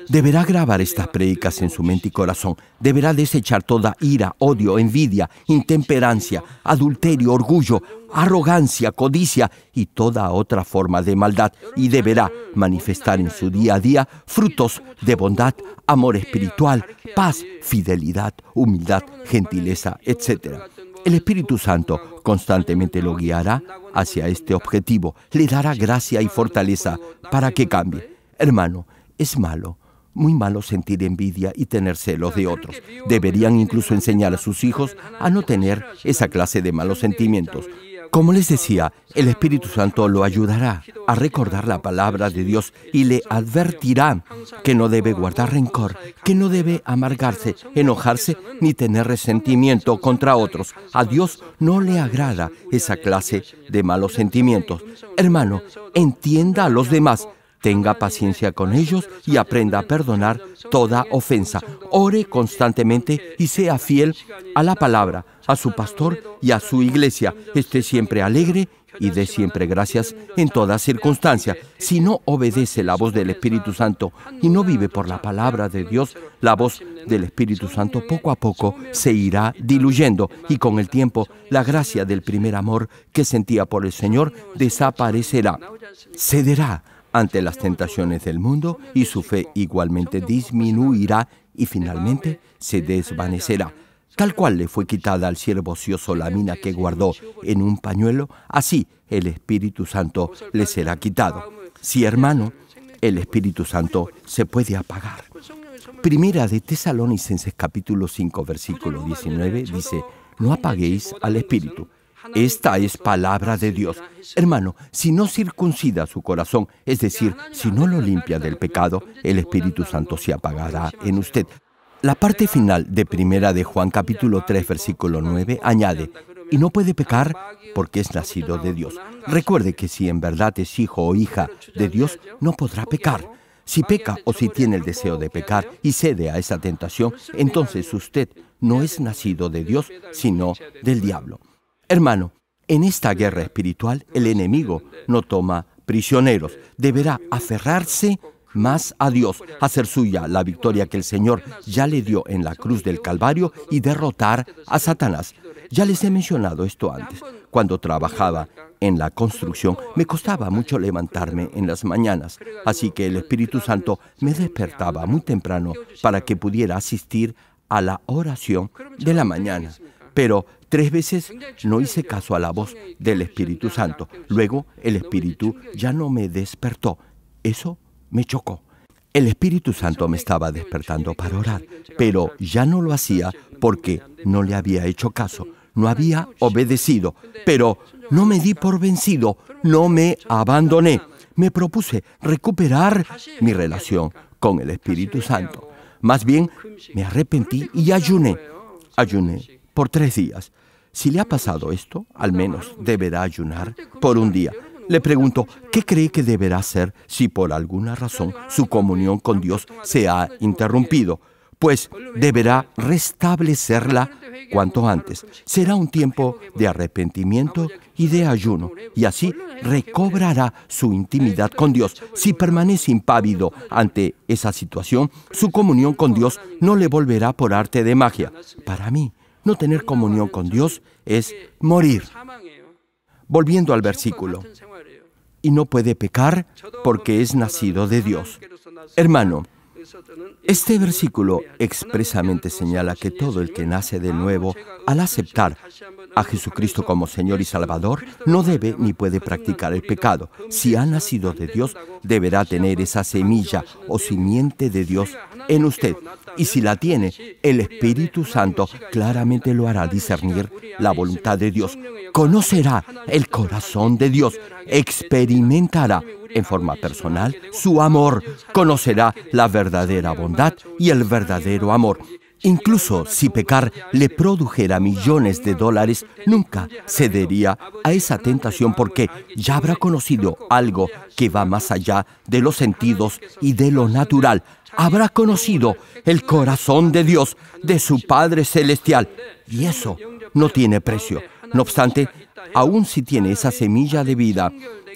Speaker 1: deberá grabar estas prédicas en su mente y corazón. Deberá desechar toda ira, odio, envidia, intemperancia, adulterio, orgullo, arrogancia, codicia y toda otra forma de maldad. Y deberá manifestar en su día a día frutos de bondad, amor espiritual, paz, fidelidad, humildad, gentileza, etc. El Espíritu Santo constantemente lo guiará hacia este objetivo. Le dará gracia y fortaleza para que cambie. Hermano, es malo, muy malo sentir envidia y tener celos de otros. Deberían incluso enseñar a sus hijos a no tener esa clase de malos sentimientos. Como les decía, el Espíritu Santo lo ayudará a recordar la palabra de Dios y le advertirá que no debe guardar rencor, que no debe amargarse, enojarse ni tener resentimiento contra otros. A Dios no le agrada esa clase de malos sentimientos. Hermano, entienda a los demás. Tenga paciencia con ellos y aprenda a perdonar toda ofensa. Ore constantemente y sea fiel a la palabra, a su pastor y a su iglesia. Esté siempre alegre y dé siempre gracias en toda circunstancia. Si no obedece la voz del Espíritu Santo y no vive por la palabra de Dios, la voz del Espíritu Santo poco a poco se irá diluyendo y con el tiempo la gracia del primer amor que sentía por el Señor desaparecerá. Cederá ante las tentaciones del mundo y su fe igualmente disminuirá y finalmente se desvanecerá. Tal cual le fue quitada al siervo ocioso la mina que guardó en un pañuelo, así el Espíritu Santo le será quitado. Sí, hermano, el Espíritu Santo se puede apagar. Primera de Tesalonicenses capítulo 5, versículo 19 dice: no apaguéis al Espíritu. Esta es palabra de Dios. Hermano, si no circuncida su corazón, es decir, si no lo limpia del pecado, el Espíritu Santo se apagará en usted. La parte final de Primera de Juan capítulo 3, versículo 9 añade: y no puede pecar porque es nacido de Dios. Recuerde que si en verdad es hijo o hija de Dios, no podrá pecar. Si peca o si tiene el deseo de pecar y cede a esa tentación, entonces usted no es nacido de Dios, sino del diablo. Hermano, en esta guerra espiritual, el enemigo no toma prisioneros. Deberá aferrarse más a Dios, hacer suya la victoria que el Señor ya le dio en la cruz del Calvario y derrotar a Satanás. Ya les he mencionado esto antes. Cuando trabajaba en la construcción, me costaba mucho levantarme en las mañanas, así que el Espíritu Santo me despertaba muy temprano para que pudiera asistir a la oración de la mañana. Pero 3 veces no hice caso a la voz del Espíritu Santo. Luego el Espíritu ya no me despertó. Eso me chocó. El Espíritu Santo me estaba despertando para orar, pero ya no lo hacía porque no le había hecho caso, no había obedecido. Pero no me di por vencido, no me abandoné. Me propuse recuperar mi relación con el Espíritu Santo. Más bien, me arrepentí y ayuné. Ayuné por 3 días. Si le ha pasado esto, al menos deberá ayunar por un día. Le pregunto, ¿qué cree que deberá hacer si por alguna razón su comunión con Dios se ha interrumpido? Pues deberá restablecerla cuanto antes. Será un tiempo de arrepentimiento y de ayuno, y así recobrará su intimidad con Dios. Si permanece impávido ante esa situación, su comunión con Dios no le volverá por arte de magia. Para mí, no tener comunión con Dios es morir. Volviendo al versículo, y no puede pecar porque es nacido de Dios. Hermano, este versículo expresamente señala que todo el que nace de nuevo, al aceptar a Jesucristo como Señor y Salvador, no debe ni puede practicar el pecado. Si ha nacido de Dios, deberá tener esa semilla o simiente de Dios en usted. Y si la tiene, el Espíritu Santo claramente lo hará discernir la voluntad de Dios. Conocerá el corazón de Dios, experimentará en forma personal su amor, conocerá la verdadera bondad y el verdadero amor. Incluso si pecar le produjera millones de dólares, nunca cedería a esa tentación porque ya habrá conocido algo que va más allá de los sentidos y de lo natural. Habrá conocido el corazón de Dios, de su Padre Celestial, y eso no tiene precio. No obstante, aun si tiene esa semilla de vida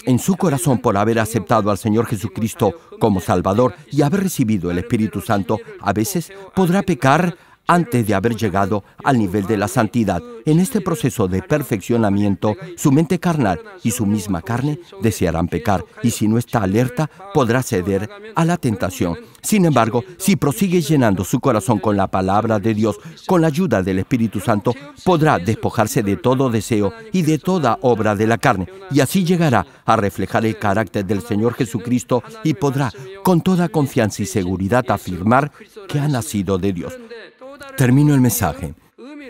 Speaker 1: en su corazón por haber aceptado al Señor Jesucristo como Salvador y haber recibido el Espíritu Santo, a veces podrá pecar antes de haber llegado al nivel de la santidad. En este proceso de perfeccionamiento, su mente carnal y su misma carne desearán pecar, y si no está alerta, podrá ceder a la tentación. Sin embargo, si prosigue llenando su corazón con la palabra de Dios, con la ayuda del Espíritu Santo, podrá despojarse de todo deseo y de toda obra de la carne, y así llegará a reflejar el carácter del Señor Jesucristo y podrá, con toda confianza y seguridad, afirmar que ha nacido de Dios. Termino el mensaje.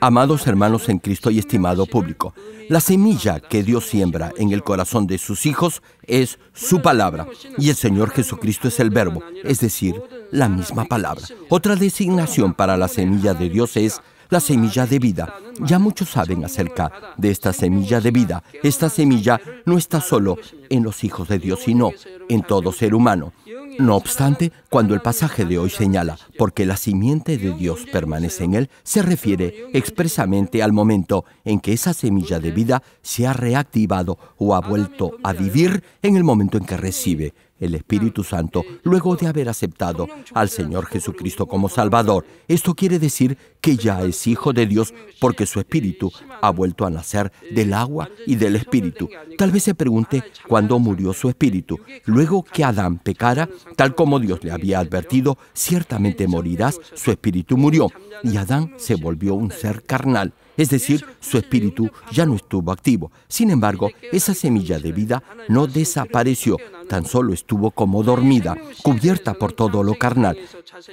Speaker 1: Amados hermanos en Cristo y estimado público, la semilla que Dios siembra en el corazón de sus hijos es su palabra, y el Señor Jesucristo es el verbo, es decir, la misma palabra. Otra designación para la semilla de Dios es la semilla de vida. Ya muchos saben acerca de esta semilla de vida. Esta semilla no está solo en los hijos de Dios, sino en todo ser humano. No obstante, cuando el pasaje de hoy señala porque la simiente de Dios permanece en él, se refiere expresamente al momento en que esa semilla de vida se ha reactivado o ha vuelto a vivir en el momento en que recibe el Espíritu Santo luego de haber aceptado al Señor Jesucristo como Salvador. Esto quiere decir que ya es hijo de Dios porque su espíritu ha vuelto a nacer del agua y del Espíritu. Tal vez se pregunte cuándo murió su espíritu. Luego que Adán pecara, tal como Dios le había advertido, ciertamente morirás, su espíritu murió y Adán se volvió un ser carnal. Es decir, su espíritu ya no estuvo activo. Sin embargo, esa semilla de vida no desapareció, tan solo estuvo como dormida, cubierta por todo lo carnal.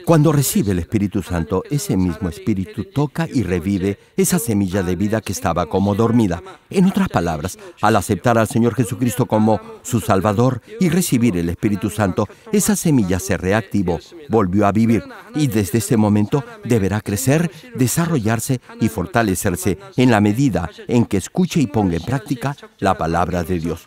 Speaker 1: Cuando recibe el Espíritu Santo, ese mismo espíritu toca y revive esa semilla de vida que estaba como dormida. En otras palabras, al aceptar al Señor Jesucristo como su Salvador y recibir el Espíritu Santo, esa semilla se reactivó, volvió a vivir y desde ese momento deberá crecer, desarrollarse y fortalecerse en la medida en que escuche y ponga en práctica la palabra de Dios.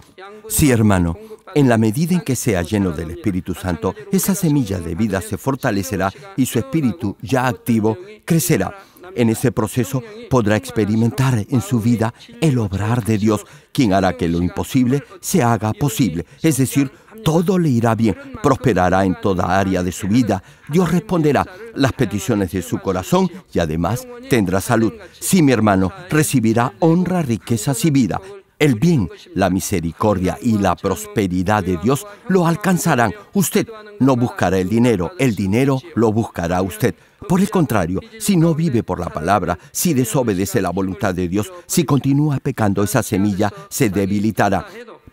Speaker 1: Sí, hermano, en la medida en que sea lleno del Espíritu Santo, esa semilla de vida se fortalecerá y su espíritu ya activo crecerá. En ese proceso podrá experimentar en su vida el obrar de Dios, quien hará que lo imposible se haga posible. Es decir, todo le irá bien, prosperará en toda área de su vida. Dios responderá las peticiones de su corazón y además tendrá salud. Sí, mi hermano, recibirá honra, riquezas y vida. El bien, la misericordia y la prosperidad de Dios lo alcanzarán. Usted no buscará el dinero lo buscará usted. Por el contrario, si no vive por la palabra, si desobedece la voluntad de Dios, si continúa pecando, esa semilla se debilitará.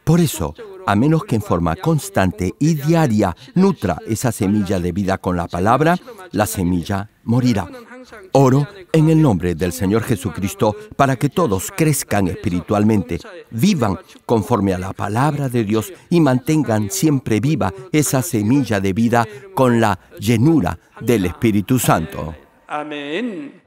Speaker 1: Por eso, a menos que en forma constante y diaria nutra esa semilla de vida con la palabra, la semilla morirá. Oro en el nombre del Señor Jesucristo para que todos crezcan espiritualmente, vivan conforme a la palabra de Dios y mantengan siempre viva esa semilla de vida con la llenura del Espíritu Santo.
Speaker 2: Amén.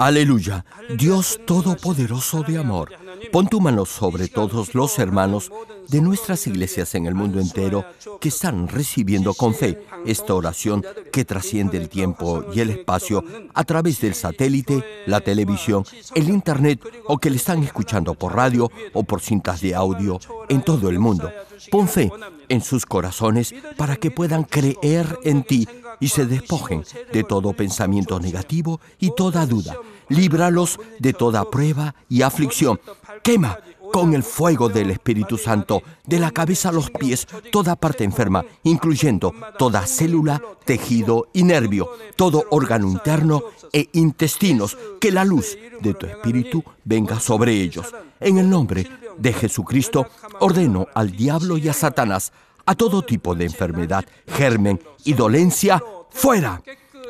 Speaker 1: Aleluya, Dios Todopoderoso de amor, pon tu mano sobre todos los hermanos de nuestras iglesias en el mundo entero que están recibiendo con fe esta oración que trasciende el tiempo y el espacio a través del satélite, la televisión, el internet o que le están escuchando por radio o por cintas de audio en todo el mundo. Pon fe en sus corazones para que puedan creer en ti y se despojen de todo pensamiento negativo y toda duda. Líbralos de toda prueba y aflicción. Quema con el fuego del Espíritu Santo, de la cabeza a los pies, toda parte enferma, incluyendo toda célula, tejido y nervio, todo órgano interno e intestinos, que la luz de tu Espíritu venga sobre ellos. En el nombre de Jesucristo, ordeno al diablo y a Satanás, a todo tipo de enfermedad, germen y dolencia, ¡fuera!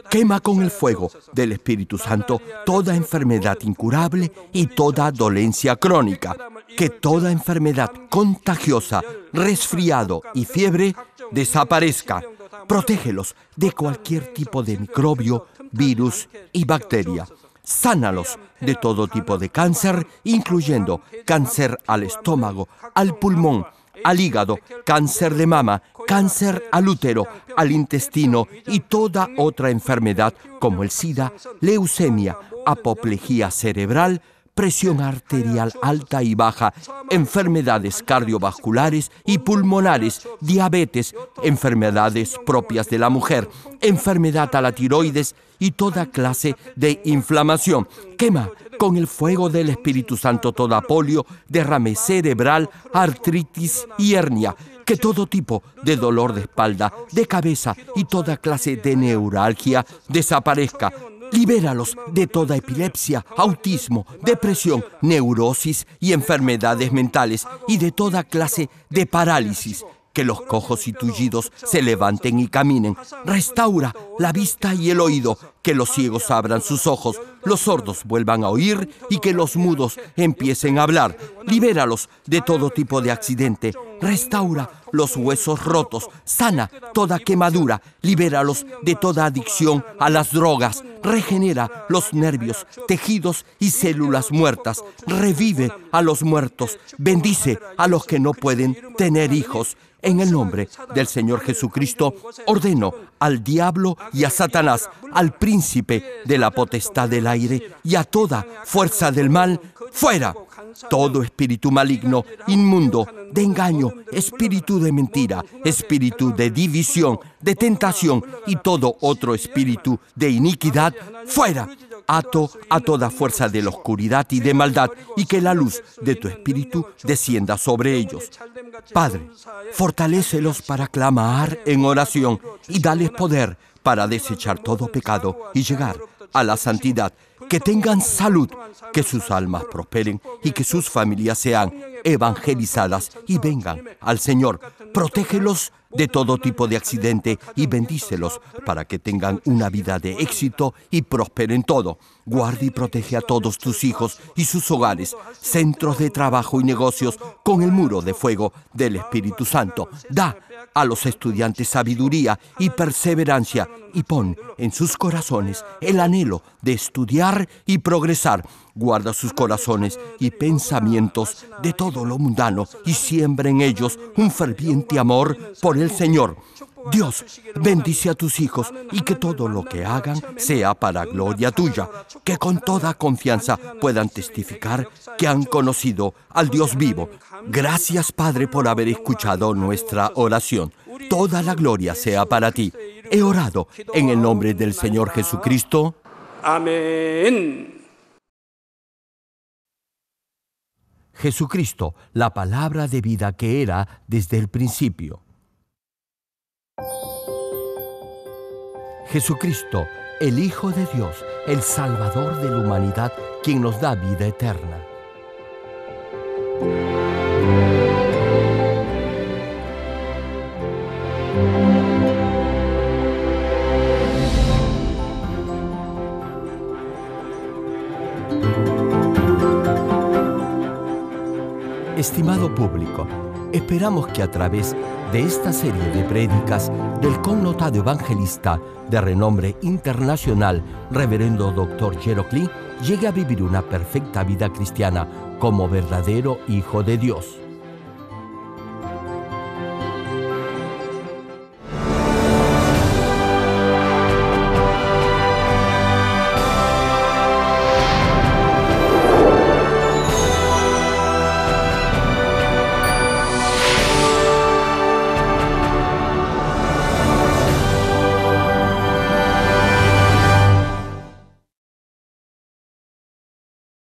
Speaker 1: Quema con el fuego del Espíritu Santo toda enfermedad incurable y toda dolencia crónica. Que toda enfermedad contagiosa, resfriado y fiebre desaparezca. Protégelos de cualquier tipo de microbio, virus y bacteria. Sánalos de todo tipo de cáncer, incluyendo cáncer al estómago, al pulmón, al hígado, cáncer de mama, cáncer al útero, al intestino y toda otra enfermedad como el SIDA, leucemia, apoplejía cerebral, presión arterial alta y baja, enfermedades cardiovasculares y pulmonares, diabetes, enfermedades propias de la mujer, enfermedad a la tiroides y toda clase de inflamación. Quema con el fuego del Espíritu Santo toda polio, derrame cerebral, artritis y hernia. Que todo tipo de dolor de espalda, de cabeza y toda clase de neuralgia desaparezca. Libéralos de toda epilepsia, autismo, depresión, neurosis y enfermedades mentales y de toda clase de parálisis. Que los cojos y tullidos se levanten y caminen. Restaura la vista y el oído. Que los ciegos abran sus ojos, los sordos vuelvan a oír y que los mudos empiecen a hablar. Libéralos de todo tipo de accidente. Restaura los huesos rotos. Sana toda quemadura. Libéralos de toda adicción a las drogas. Regenera los nervios, tejidos y células muertas. Revive a los muertos. Bendice a los que no pueden tener hijos. En el nombre del Señor Jesucristo, ordeno al diablo y a Satanás, al príncipe de la potestad del aire y a toda fuerza del mal, ¡fuera! Todo espíritu maligno, inmundo, de engaño, espíritu de mentira, espíritu de división, de tentación y todo otro espíritu de iniquidad, ¡fuera! Ato a toda fuerza de la oscuridad y de maldad, y que la luz de tu Espíritu descienda sobre ellos. Padre, fortalécelos para clamar en oración y dales poder para desechar todo pecado y llegar a la santidad. Que tengan salud, que sus almas prosperen y que sus familias sean evangelizadas y vengan al Señor. Protégelos de todo tipo de accidente y bendícelos para que tengan una vida de éxito y prosperen todo. Guarda y protege a todos tus hijos y sus hogares, centros de trabajo y negocios con el muro de fuego del Espíritu Santo. Da a los estudiantes sabiduría y perseverancia y pon en sus corazones el anhelo de estudiar y progresar. Guarda sus corazones y pensamientos de todo lo mundano y siembra en ellos un ferviente amor por el Señor. Dios, bendice a tus hijos y que todo lo que hagan sea para gloria tuya, que con toda confianza puedan testificar que han conocido al Dios vivo. Gracias, Padre, por haber escuchado nuestra oración. Toda la gloria sea para ti. He orado en el nombre del Señor Jesucristo.
Speaker 2: Amén.
Speaker 1: Jesucristo, la palabra de vida que era desde el principio. Jesucristo, el Hijo de Dios, el Salvador de la humanidad, quien nos da vida eterna. Estimado público, esperamos que a través de esta serie de prédicas del connotado evangelista de renombre internacional, Reverendo Dr. Gerald Lee, llegue a vivir una perfecta vida cristiana como verdadero Hijo de Dios.